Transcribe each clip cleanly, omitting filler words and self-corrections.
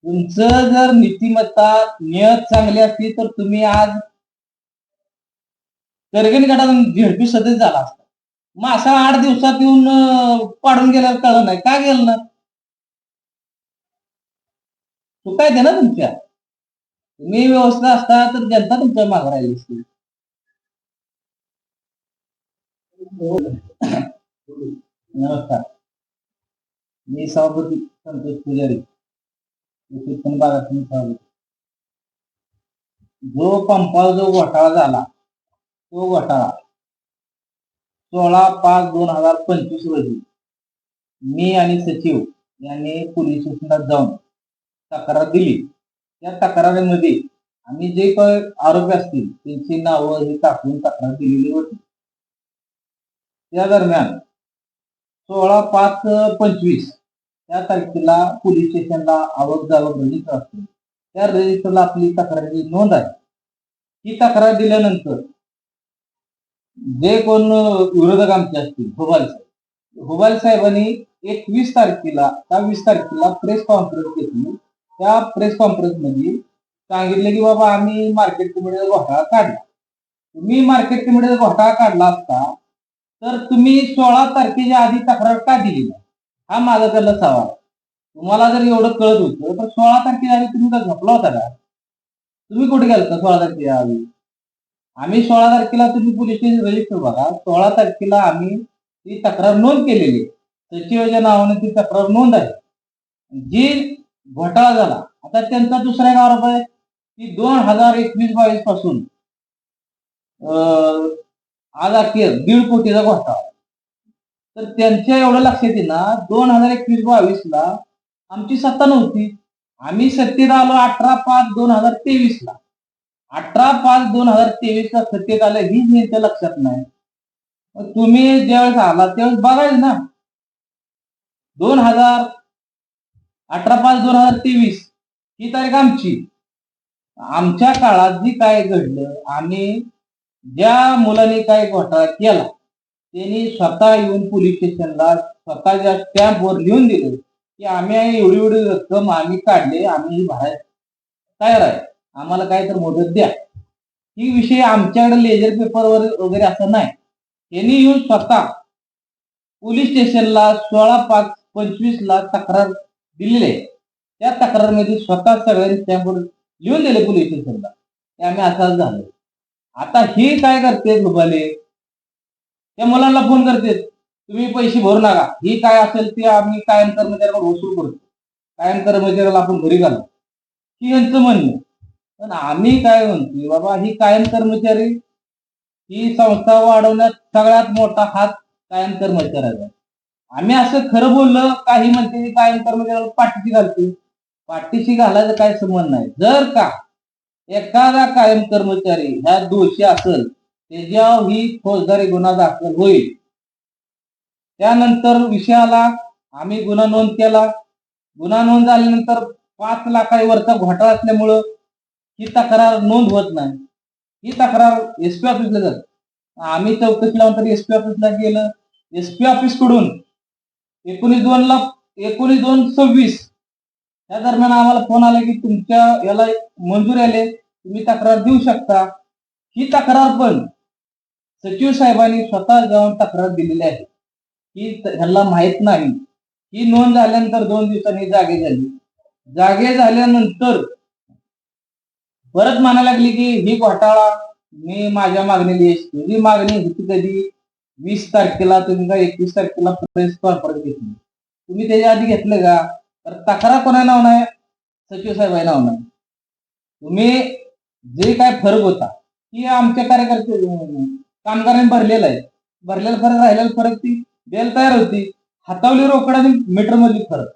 तुमचं जर नीतिमत्ता नियत चांगली असती तर तुम्ही आज करगणी गटातून झेडपी सदस्य झाला असता. मग असा 8 दिवसात येऊन पाडून गेल्यावर कळलं नाही का गेलं ना. चुका आहे ना तुमच्या. तुम्ही व्यवस्था असता तर जनता तुमच्या मागे राहिली असती. नमस्कार. मी सभापती संतोष पुजारी. जो पंपावर जो घोटाळा झाला तो घोटाळा 16/5/2025 रोजी मी आणि सचिव यांनी पोलीस स्टेशनात जाऊन तक्रार दिली. त्या तक्रारीमध्ये आम्ही जे काही आरोपी असतील त्यांची नावं हे टाकून तक्रार दिलेली होती. त्या दरम्यान 16/5/25 त्या तारखेला पोलीस स्टेशनला आवक जावक रजिस्टर असते. त्या रजिस्टरला आपली तक्रारीची नोंद आहे. ही तक्रार दिल्यानंतर जे कोण विरोधक आमचे असतील हुबाल साहेबांनी 21 तारखेला त्या 20 तारखेला प्रेस कॉन्फरन्स घेतली. त्या प्रेस कॉन्फरन्स मध्ये सांगितले की बाबा आम्ही मार्केट कमिटीचा घोटाळा काढला. तुम्ही मार्केट कमिटीचा घोटाळा काढला असता तर तुम्ही 16 तारखेच्या आधी तक्रार का दिली नाही, हा माझा त्याला सवाल. तुम्हाला जर एवढं कळत होतं तर 16 तारखेच्या आधी तुम्ही का झोपला होता का? तुम्ही कुठे गेलता 16 तारखेच्या आधी? आम्ही 16 तारखेला तुम्ही पोलीस स्टेशन रजिस्टर बघा. 16 तारखेला आम्ही ती तक्रार नोंद केलेली. सचिवाच्या नावाने ती तक्रार नोंद आहे. जी घोटाळा झाला आता त्यांचा दुसरा एक आरोप आहे की 2021-22 पासून आज अखेर 1.5 कोटीचा घोटाळा. तर त्यांच्या एवढं लक्षात येईना 2021-22 ला आमची सत्ता नव्हती. आम्ही सत्तेत आलो 18/5/2023 ला. 18/5/2023 ला सत्तेत आलं ही त्यांच्या लक्षात नाही. तुम्ही ज्यावेळेस आला त्यावेळेस बघायचं ना. 18/5/2023 ही तारीख आमची. आमच्या काळात जी काय घडलं, आम्ही ज्या मुलांनी काय घोटाळा केला त्यांनी स्वतः येऊन पोलीस स्टेशनला स्वतःच्या स्टॅम्पवर लिहून दिलं की आम्ही एवढी एवढी रक्कम आम्ही काढली, आम्ही बाहेर तयार आहे, आम्हाला काय तर मदत द्या. ही विषय आमच्याकडे लेजर पेपरवर वगैरे असं नाही. त्यांनी येऊन स्वतः पोलीस स्टेशनला 16/5/25 ला तक्रार दिलेली आहे. त्या तक्रारमध्ये स्वतः सगळ्यांनी स्टॅम्पवर लिहून दिले पोलीस स्टेशनला की आम्ही असं झालं. आता ही काय करते गुबाले, त्या मुलांना फोन करते तुम्ही पैसे भरू नका, ही काय असेल ते आम्ही कायम कर्मचाऱ्यावर वसूल करतो, कायम कर्मचाऱ्याला आपण घरी घालू, ही यांचं म्हणणं. पण आम्ही काय म्हणतो बाबा ही कायम कर्मचारी ही संस्था वाढवण्यात सगळ्यात मोठा हात कायम कर्मचाऱ्याचा. आम्ही असं खरं बोललं काही म्हणते कायम कर्मचाऱ्याला पाठीशी घालते. पाठीशी घालायचं काय संबंध नाही. जर का एखादा कायम कर्मचारी ह्या दोषी असेल त्याच्यावर ही फौजदारी गुन्हा दाखल होईल. त्यानंतर विषयाला आम्ही गुन्हा नोंद केला. गुन्हा नोंद झाल्यानंतर 5 लाखावरचा घोटाळा असल्यामुळं ही तक्रार नोंद होत नाही. ही तक्रार एसपी ऑफिसला जात. आम्ही चौकशी लावून तर एसपी ऑफिसला गेलं. एसपी ऑफिस कडून 19/2/26 त्या दरम्यान आम्हाला फोन आला की तुमच्या याला मंजूर आले, तुम्ही तक्रार देऊ शकता. ही तक्रार पण सचिव साहेबांनी स्वतः जाऊन तक्रार दिलेली आहे की ह्याला माहित नाही. ही नोंद झाल्यानंतर 2 दिवसांनी जागे झाली. जागे झाल्यानंतर परत म्हणायला लागली की ही घोटाळा मी माझ्या मागणीला यश. तुझी मागणी होती कधी 20 तारखेला, तुम्ही का 21 तारखेला प्रेस कॉन्फरन्स घेतली. तुम्ही त्याच्या आधी घेतलं का? तर तक्रार कोणा नाव नाही, सचिव साहेबांना नाव नाही. तुम्ही जे काय फरक होता की आमच्या कार्यकर्ते कामगारांनी भरलेला आहे. भरलेला फरक राहिलेला फरक ती द्यायला तयार होती. हातावली रोकड आणि मीटर मधली फरक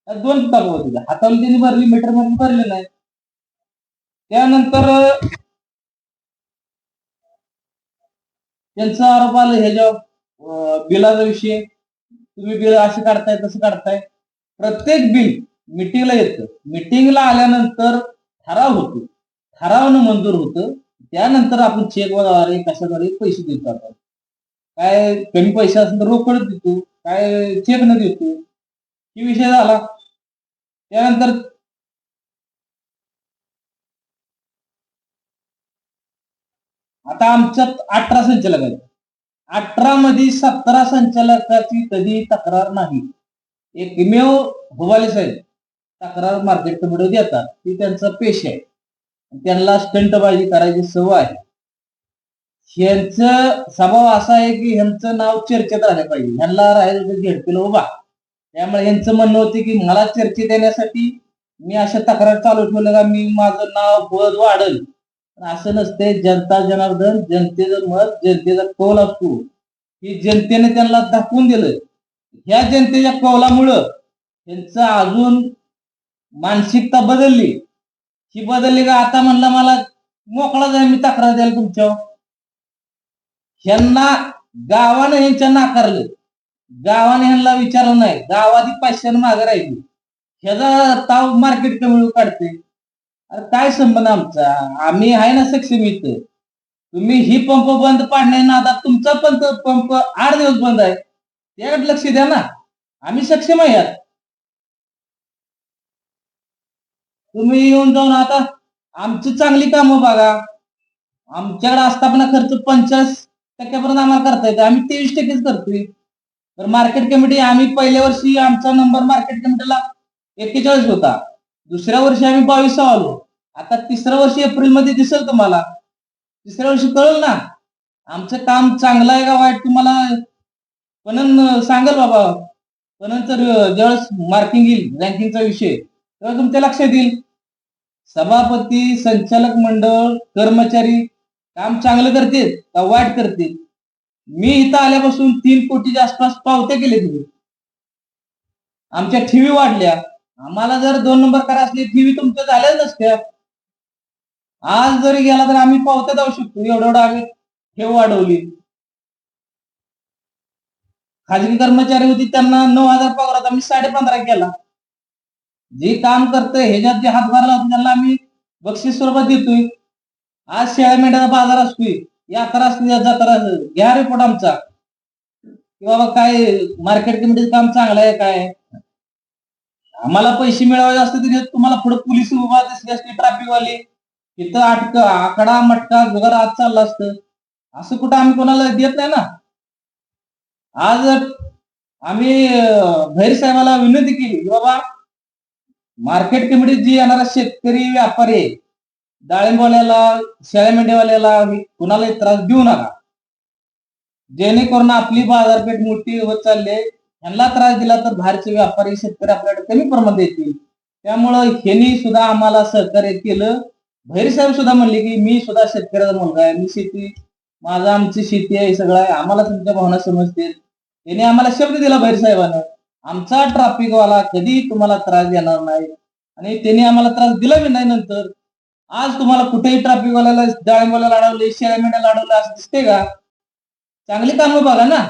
या 2 तत्व होते. हातावली त्यांनी भरली, मीटर मध्ये भरले नाही. त्यानंतर त्यांचा आरोप आला ह्याच्या बिलाचा विषय. तुम्ही बिल असे काढताय तसं काढताय. प्रत्येक बिल मिटिंगला येतं. मिटिंगला आल्यानंतर ठराव होतो. ठरावानं मंजूर होतं. त्यानंतर आपण चेक वगैरे कशाद्वारे पैसे देतो. आपण काय कमी पैसे असेल तर रोकड देतो, काय चेक न देतो. ही विषय झाला. त्यानंतर आता आमच्यात 18 संचालक आहेत. 18 मध्ये 17 संचालकाची कधी तक्रार नाही. एकमेव भोवाले साहेब तक्रार मार्केट कमिटीवर देतात. ती त्यांचा पेशा आहे. त्यांना स्टंटबाजी करायची सवय आहे. ह्यांचं स्वभाव असा आहे की ह्यांचं नाव चर्चेत राहिलं पाहिजे. ह्यांना राहायचं झेडपीला उभा. त्यामुळे यांचं म्हणणं होते की मला चर्चेत येण्यासाठी मी अशा तक्रार चालू ठेवलं का मी माझं नाव पद वाढल. असं नसते. जनता जनार्दन, जनतेचं मत, जनतेचा कौल असतो की जनतेने त्यांना दाखवून दिलं. ह्या जनतेच्या कौलामुळं त्यांचं अजून मानसिकता बदलली. ही बदलली का आता म्हणलं मला मोकळा जाय मी तक्रार द्यायला तुमच्यावर. ह्यांना गावाने ह्यांच्या नाकारलं. गावाने ह्यांना विचारलं नाही. गावाची पैशाने मागे राहिली. ह्याचा ताव मार्केट कमी काढते. अरे काय संबंध आमचा? आम्ही आहे ना सक्षम इथं. तुम्ही ही पंप बंद पाडणे ना आता तुमचा पण पंप 8 दिवस बंद आहे. त्याकडे लक्ष द्या ना. आम्ही सक्षम आहे यात. तुम्ही येऊन जाऊन आता आमची चांगली कामं बघा. आमच्याकडे आस्थापना खर्च 50% आम्हाला करता येते. आम्ही 23% करतोय. तर मार्केट कमिटी आम्ही पहिल्या वर्षी आमचा नंबर मार्केट कमिटीला 41 होता. दुसऱ्या वर्षी आम्ही 22 आलो. आता तिसऱ्या वर्षी एप्रिल मध्ये दिसेल तुम्हाला. तिसऱ्या वर्षी कळलं ना आमचं काम चांगलं आहे का वाईट तुम्हाला पण सांगेल बाबा. पण तर ज्यावेळेस मार्किंग येईल रँकिंगचा विषय तेव्हा तुमच्या लक्षात येईल. सभापती, संचालक मंडळ, कर्मचारी काम चांगलं करतील का वाईट करतील. मी इथं आल्यापासून 3 कोटीच्या आसपास पावत्या केले तुम्ही. आमच्या ठेवी वाढल्या. आम्हाला जर 2 नंबर करा असली ठेवी तुमच्या झाल्याच नसत्या. आज जरी गेला तर आम्ही पावत्या जाऊ शकतो. एवढं आम्ही ठेव वाढवली. खाजगी कर्मचारी होती त्यांना 9,000 पगार होता. आम्ही 15.5 केला. जे काम करतंय ह्याच्यात जे हातभार लावतो त्यांना आम्ही बक्षीस स्वरूपात देतोय. आज शेळ्या मेंढ्याचा बाजार असतोय. यात्रा असते, जत्रा घ्या रिपोर्ट आमचा की बाबा काय मार्केट कमिटीचं काम चांगलं आहे काय. आम्हाला पैसे मिळवायचे असते तरी तुम्हाला पुढे पोलीस उभा दिसली असते ट्रॅफिक वाली. इथं आकडा मटका जुगार आज चालला असतं. असं कुठं आम्ही कोणाला देत नाही ना. आज आम्ही भैर साहेबाला विनंती केली की बाबा मार्केट कमिटीत जी येणारा शेतकरी व्यापारी आहे, डाळिंबवाल्याला, शेळ्या मेंढ्यावाल्याला कुणालाही त्रास देऊ नका. जेणेकरून आपली बाजारपेठ मोठी होत चालली. ह्यांना त्रास दिला तर बाहेरचे व्यापारी शेतकरी आपल्याकडे कमी प्रमाणात येतील. त्यामुळं ह्यांनी सुद्धा आम्हाला सहकार्य केलं. भैर साहेब सुद्धा म्हणले की मी सुद्धा शेतकऱ्याचा मुलगा आहे. मी शेती माझं आमची शेती आहे सगळं आहे. आम्हाला तुमच्या भावना समजतील. त्यांनी आम्हाला शब्द दिला भैर साहेबांना आमचा ट्रॅफिकवाला कधी तुम्हाला त्रास देणार नाही. आणि त्यांनी आम्हाला त्रास दिला बी नाही. नंतर आज तुम्हाला कुठेही ट्रॅफिकवाल्याला डाळिंबवाल्याला अडवले, शेळ्या मेंढ्याला अडवलं असं दिसते का? चांगली कामं बघा ना.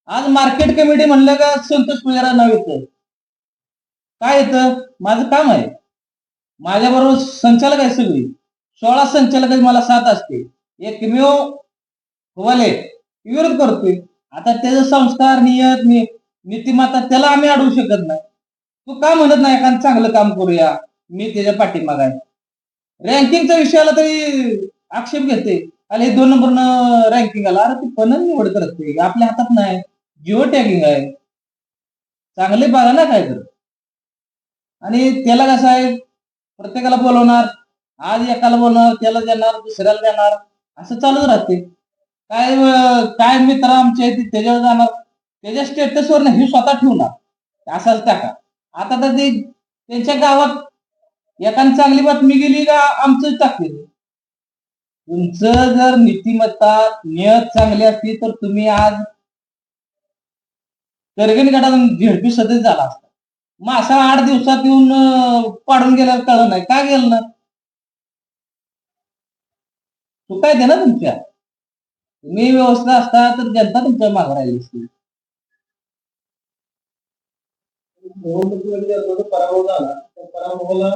आज मार्केट कमिटी म्हणलं का संतोष पुजारा नाव येतं. काय येतं? माझं काम आहे. माझ्या बरोबर संचालक आहे सगळी. 16 संचालक मला साथ असते. एकमेव होवाले विरोध करतोय. आता त्याचे संस्कार, नियत, नीतिमत्ता त्याला आम्ही अडवू शकत नाही. तू का म्हणत नाही एखादं चांगलं काम करूया, मी त्याच्या पाठीमाग आहे. रँकिंगच्या विषयाला तरी आक्षेप घेते. आणि हे 2 नंबरनं रँकिंग आला. अरे ती पण निवड करते आपल्या हातात नाही. जिओ टॅगिंग आहे. चांगले बघा ना काय कर. आणि त्याला कसं आहे प्रत्येकाला बोलवणार. आज एकाला बोलणार, त्याला देणार, दुसऱ्याला देणार, असं चालूच राहते. काय काय मित्र आमचे आहेत त्याच्यावर जाणार. त्याच्या स्टेटसवर नाही स्वतः ठेवणार असाच टाका. आता तर ते त्यांच्या गावात एखादी चांगली बातमी गेली का आमचंच टाकते. तुमचं जर नीतिमत्ता नियत चांगली असती तर तुम्ही आज करगणी गटात झेडपी सदस्य झाला असता. मग असा 8 दिवसात येऊन पाडून गेल्यावर कळलं नाही काय गेलं ना. तू काय दे ना तुमच्या तुम्ही व्यवस्था असता तर जनता तुमच्या मागे राहिली असती. निवडणुकीमध्ये पराभव झाला त्या पराभवाला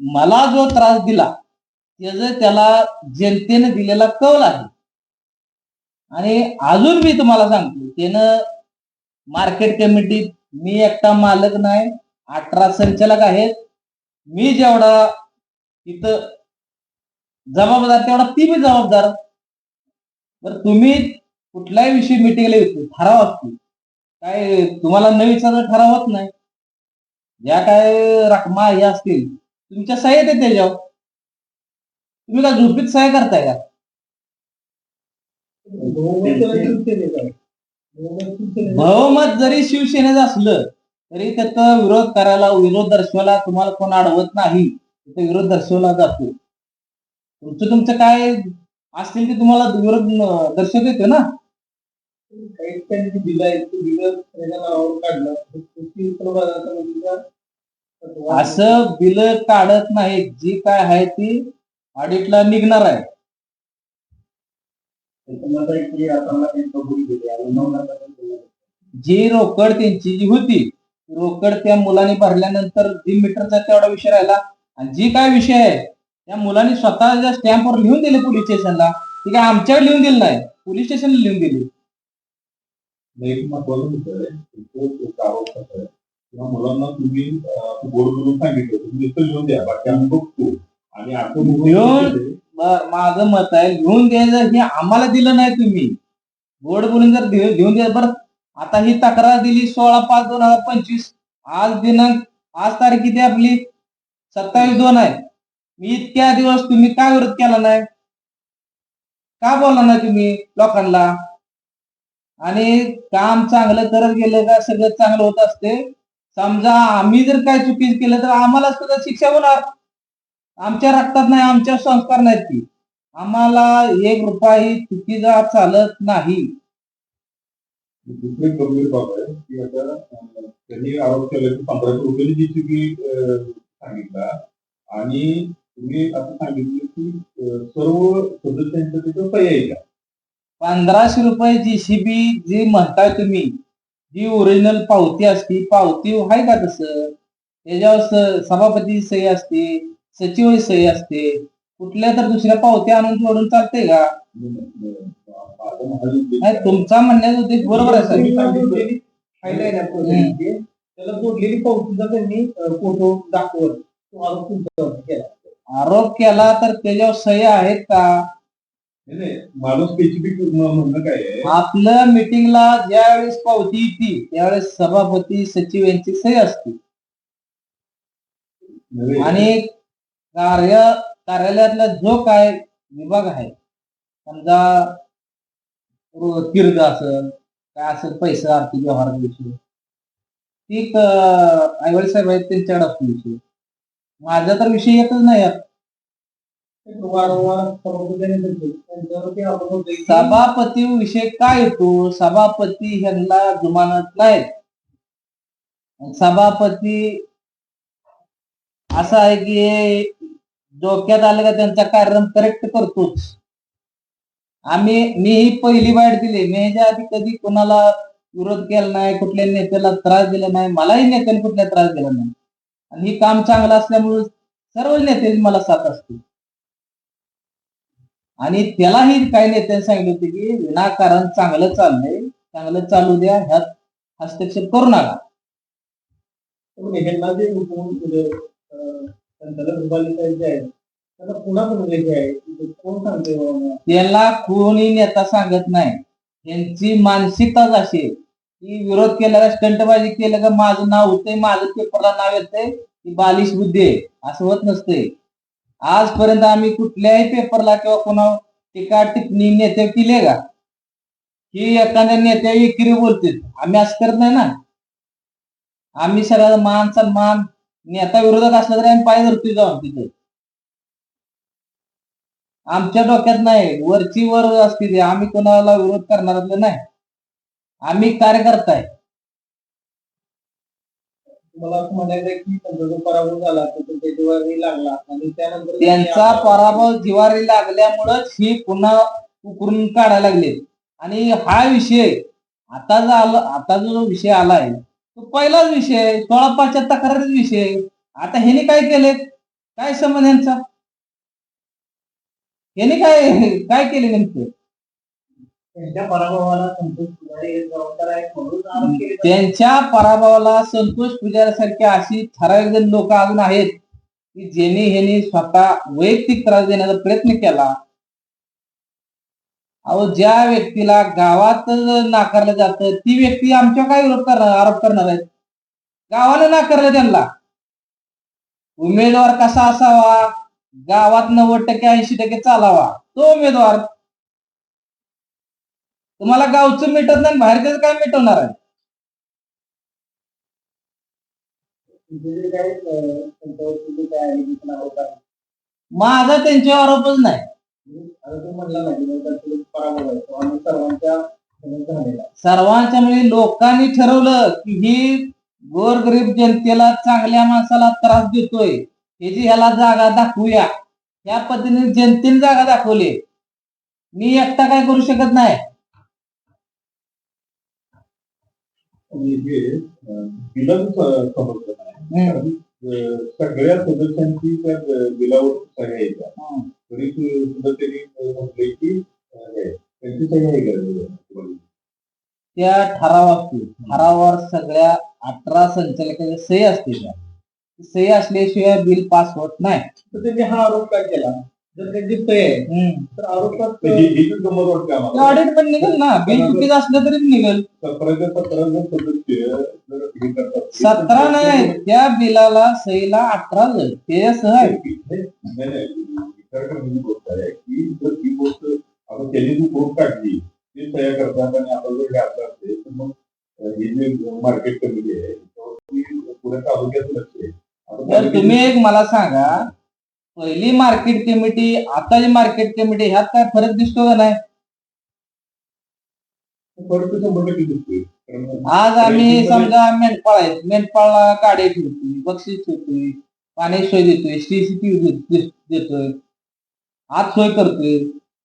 मला जो त्रास दिला त्याला जनतेने दिलेला कौल आहे. आणि अजून मी तुम्हाला सांगतो त्यानं मार्केट कमिटीत मी एकटा मालक नाही. 18 संचालक आहेत. मी जेवढा तिथं जबाबदार तेवढा ती बी जबाबदार. बरं तुम्ही कुठल्याही विषयी मिटिंगला येतो ठराव असतो, काय तुम्हाला न विचारता ठराव होत नाही. ज्या काय रकमा हे असतील तुमच्या सह्या येते त्याच्यावर. तुम्ही का झोपीत सह्या करताय का? बहुमत जरी शिवसेनेचं असलं तरी त्याचा विरोध करायला, विरोध दर्शवायला तुम्हाला कोण अडवत नाही. तिथे विरोध दर्शवला जातो. तुमचं काय असतील ते तुम्हाला विरोध दर्शवता येतो ना. काही त्यांनी दिलाय काढलं असं बिल काढत नाहीत. जी काय आहे ती ऑडिटला निघणार आहे. जी रोकड त्यांची जी होती, रोकड त्या मुलाने भरल्यानंतर जी मीटरचा तेवढा विषय राहिला. आणि जी काय विषय आहे त्या मुलांनी स्वतःच्या स्टॅम्पवर लिहून दिले पोलीस स्टेशनला. ती काय आमच्यावर लिहून दिलं नाही, पोलीस स्टेशनला लिहून दिली. एक महत्वाचं मुद्दा आहे किंवा मुलांना तुम्ही बोर्ड करून सांगितलं तुम्ही लिहून द्या, बाकी आम्ही बघतो. आणि लिहून माझं मत आहे, लिहून द्यायचं हे आम्हाला दिलं नाही तुम्ही. बोर्ड बोलून जर लिहून द्या. बरं आता ही तक्रार दिली 16/5/2025. आज दिनांक, आज तारीख किती आपली 27/2 आहे. मी इतक्या दिवस तुम्ही काय विरोध केला नाही, का बोलला नाही तुम्ही लोकांना? आणि काम चांगलं करत गेलं का सगळं चांगलं होत असते. समजा आम्ही जर काय चुकीच केलं तर आम्हाला सुद्धा शिक्षा होणार. आमच्या रक्तात नाही, आमच्या संस्कार नाहीत ती. आम्हाला 1 रुपयाही चुकीचा चालत नाही. दुसरी गंभीर बाब आहे की आता त्यांनी आरोप केला की 1500 रुपयांनी जी चुकी सांगितला. आणि तुम्ही असं सांगितलं की सर्व सदस्यांच्या तिथं सह्या येत्या. 1500 रुपये जीसीबी जी म्हणताय तुम्ही, जी ओरिजिनल पावती असती, पावती आहे का तसं? त्याच्यावर सभापती सही असते, सचिव सही असते. कुठल्या तर दुसऱ्या पावत्या आणून जोडून चालते का? नाही, तुमचा म्हणण्याचा उद्देश बरोबर आहे. त्याला जोडलेली पावतीचा त्यांनी फोटो दाखवत आरोप केला तर त्याच्यावर सही आहेत का? माझं स्पेसिफिक म्हणणं काय आहे, आपलं मीटिंगला ज्यावेळेस पावती येते त्यावेळेस सभापती सचिव यांची सही असते. आणि कार्यालयातला जो काय विभाग आहे, समजा तीर्थ असेल काय असेल, पैसा आर्थिक व्यवहार विषय, ती आयवळे साहेब आहेत त्यांच्याकडे असतो विषय. माझा तर विषय एकच नाही यात. सभापती विषय काय येतो? सभापती ह्यांना जुमानत नाही. सभापती असं आहे की डोक्यात आलं का त्यांचा कार्यक्रम करेक्ट करतोच. मी ही पहिली बाईट दिली. मी ह्याच्या आधी कधी कोणाला विरोध केला नाही, कुठल्या नेत्याला त्रास दिला नाही, मलाही नेत्याने कुठला त्रास दिला नाही. आणि ही काम चांगलं असल्यामुळे सर्व नेते मला साथ असते. आणि त्यालाही काही नेत्यांनी सांगितले होते की विनाकारण चांगलं चाललंय, चांगलं चालू द्या, ह्यात हस्तक्षेप करू नका. त्याला कोणी नेता सांगत नाही. त्यांची मानसिकताच अशी आहे की विरोध केला का, स्टंटबाजी केलं का माझं नाव होतंय, माझं पेपरला नाव येतंय, ती बालिश बुद्धी आहे. असं होत नसतंय. आजपर्यंत आम्ही कुठल्याही पेपरला किंवा कोणा टीका टिप्पणी नेते केले का की एखाद्या नेत्या एकिरी बोलते? आम्ही असं करत नाही ना. आम्ही सगळ्या मान सन्मान, नेता विरोधक असला तरी आम्ही पाय धरतोय जाऊन तिथे. आमच्या डोक्यात नाही, वरची वर असते ते. आम्ही कोणाला विरोध करणार नाही. आम्ही कार्यकर्ता आहे. मला असं म्हणायचं की जो पराभव झाला तो त्यांच्या जिवारी लागला आणि त्यानंतर त्यांचा पराभव जिवारी लागल्यामुळेच ही पुन्हा उकरून काढायला लागले. आणि हा विषय आता जो विषय आलाय तो पहिलाच विषय, 16/5च्या तक्रारीचा विषय. आता ह्याने काय केले? काय संबंध यांचा? ह्याने काय केले नेमकं? त्यांच्या पराभवाला संतोष पुजारी जबाबदार आहेत म्हणून आरोप केले. त्यांच्या पराभवाला संतोष पुजारी सारखे अशी ठराविक लोक अजून आहेत की ज्यांनी ह्यांनी स्वतः वैयक्तिक त्रास देण्याचा प्रयत्न केला. अहो, ज्या व्यक्तीला गावात नाकारलं जातं ती व्यक्ती आमच्या काय विरोध करणार, आरोप करणार आहेत? गावाला नाकारलं त्यांना. उमेदवार कसा असावा, गावात 90% 80% चालावा तो उमेदवार. तुम्हाला गावचं मिटत नाही, बाहेरचं काय मिटवणार आहे? माझा त्यांच्यावर आरोपच नाही. सर्वांच्या म्हणजे लोकांनी ठरवलं की ही गोरगरीब जनतेला, चांगल्या माणसाला त्रास देतोय, ह्याची ह्याला जागा दाखवूया. या पद्धतीने जनतेने जागा दाखवली. मी एकटा काय करू शकत नाही. बिलं समजलं नाही, कारण सगळ्या सदस्यांची त्या बिलावर सह्या येतात, तरी सुद्धा त्यांनी म्हटले की त्यांची सह्या आहे का? त्या ठराव असतो, ठरावावर सगळ्या 18 संचालकांची सही असते. त्या सही असल्याशिवाय बिल पास होत नाही. तर त्यांनी हा आरोप काय केला? जर त्यांची सही आहे तर आरोपात ही गमत वाटते आम्हाला. ऑडिट पण निघेल ना, बिल चुकीचं असलं तरी निघेल. 17 जण सदस्य जर हे करतात, 17 नाही, त्या बिलाला सहीला 18 जण ते सह आहे. विचार करण्याची गोष्ट आहे की जर ही गोष्ट आता त्यांनी जी बोर्ड काढली ते सह्या करतात आणि आपण जर घ्यायचं असते तर मग ही जी मार्केट कमिटी आहे त्याच्यावरती पुढे तालुक्याचं लक्ष आहे. तर तुम्ही एक मला सांगा, पहिली मार्केट कमिटी आताची मार्केट कमिटी ह्यात काय फरक दिसतो का नाही? फरक 100% दिसतोय. आज आम्ही समजा मेंढपाळ आहेत, मेंढपाळला काडे ठेवतोय, बक्षीस ठेवतोय, पाणी सोय देतोय, सीसीटीव्ही देतोय, आज सोय करतोय.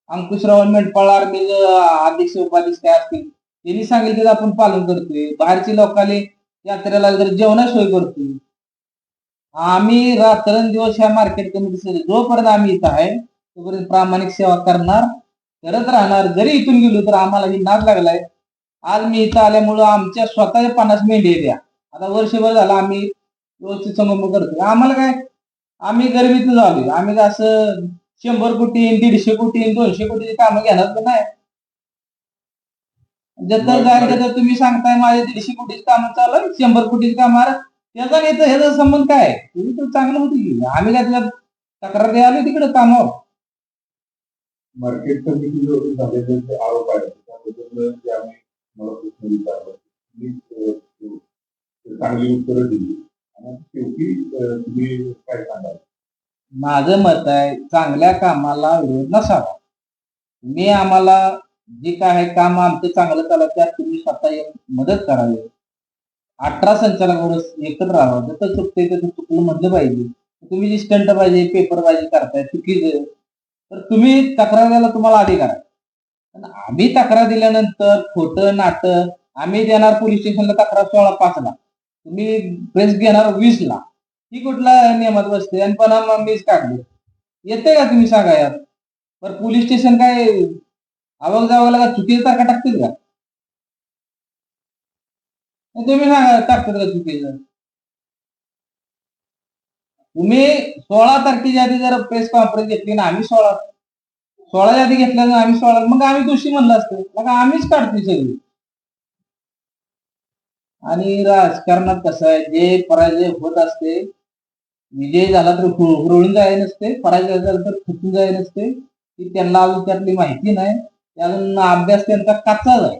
अंकुशराव मेंढपाळ आर्मीचं अध्यक्ष उपाध्यक्ष काय असतील त्यांनी सांगितलं आपण पालन करतोय. बाहेरची लोकांनी यात्रेला जर जेवणाची सोय करतोय. आम्ही रात्रंदिवस ह्या मार्केट कमिटीसाठी जोपर्यंत आम्ही इथं आहे तोपर्यंत प्रामाणिक सेवा करणार, करत राहणार. जरी इथून गेलो तर आम्हाला ही नाद लागलाय. आज मी इथं आल्यामुळं आमच्या स्वतःच्या 50 मेंढी द्या. आता वर्षभर झाला आम्ही व्यवस्थित संगोपन करतोय. आम्हाला काय, आम्ही गरिबीतून आलोय. आम्ही काय असं 100 कोटी 150 कोटी 200 कोटीची कामं घेणार तर नाही. जर जायचं तर तुम्ही सांगताय माझे 150 कोटीची कामं चालू आहे, 100 कोटीची कामं, त्याचा नाही तर ह्याचा संबंध काय? तुम्ही तर चांगलं होती की आम्ही काय त्याच्यात तक्रार द्यायला आलो तिकडे कामावर. मार्केट कमिटीवर झालेले जे आरोप आहेत त्याबद्दल जे आम्ही मला प्रश्न विचारला, चांगली उत्तरं दिली आणि शेवटी तुम्ही काय सांगाल? माझं मत आहे, चांगल्या कामाला विरोध नसावा. मी आम्हाला जे काय आहे काम आमचं चांगलं चालत त्यात तुम्ही स्वतः येऊन मदत करावी. 18 संचालकांवर एकत्र राहावं. जसं चुकतंय तसं चुकलं म्हटलं पाहिजे. तुम्ही जी स्टंट पाहिजे, पेपरबाजी करताय चुकीचं, तर तुम्ही तक्रार द्यायला तुम्हाला अधिकार आहे. पण आम्ही तक्रार दिल्यानंतर खोटं नाटक आम्ही देणार पोलीस स्टेशनला तक्रार 16/5 ला, तुम्ही प्रेस घेणार 20 ला, ही कुठल्या नियमात बसते? आणि पण मीच काढले येते का तुम्ही सांगा यार? पर पोलीस स्टेशन काय आवक जावं का चुकीची तारखा टाकतील का? तुम्ही सांगा टाकतात का चुकीचं? तुम्ही 16 तारखेच्या आधी जर प्रेस कॉन्फरन्स घेतली ना, आम्ही 16च्या आधी घेतल्या ना, आम्ही 16, मग आम्ही दोषी म्हणलं असतं. मग आम्हीच काढतोय सगळी. आणि राजकारणात कसं आहे, जे पराजय होत असते, विजय झाला तर हुरळून जायला नसते, पराजय झाला तर खचून जायला नसते. की त्यांना अजून त्यातली माहिती नाही, अजून अभ्यास त्यांचा कच्चाच आहे.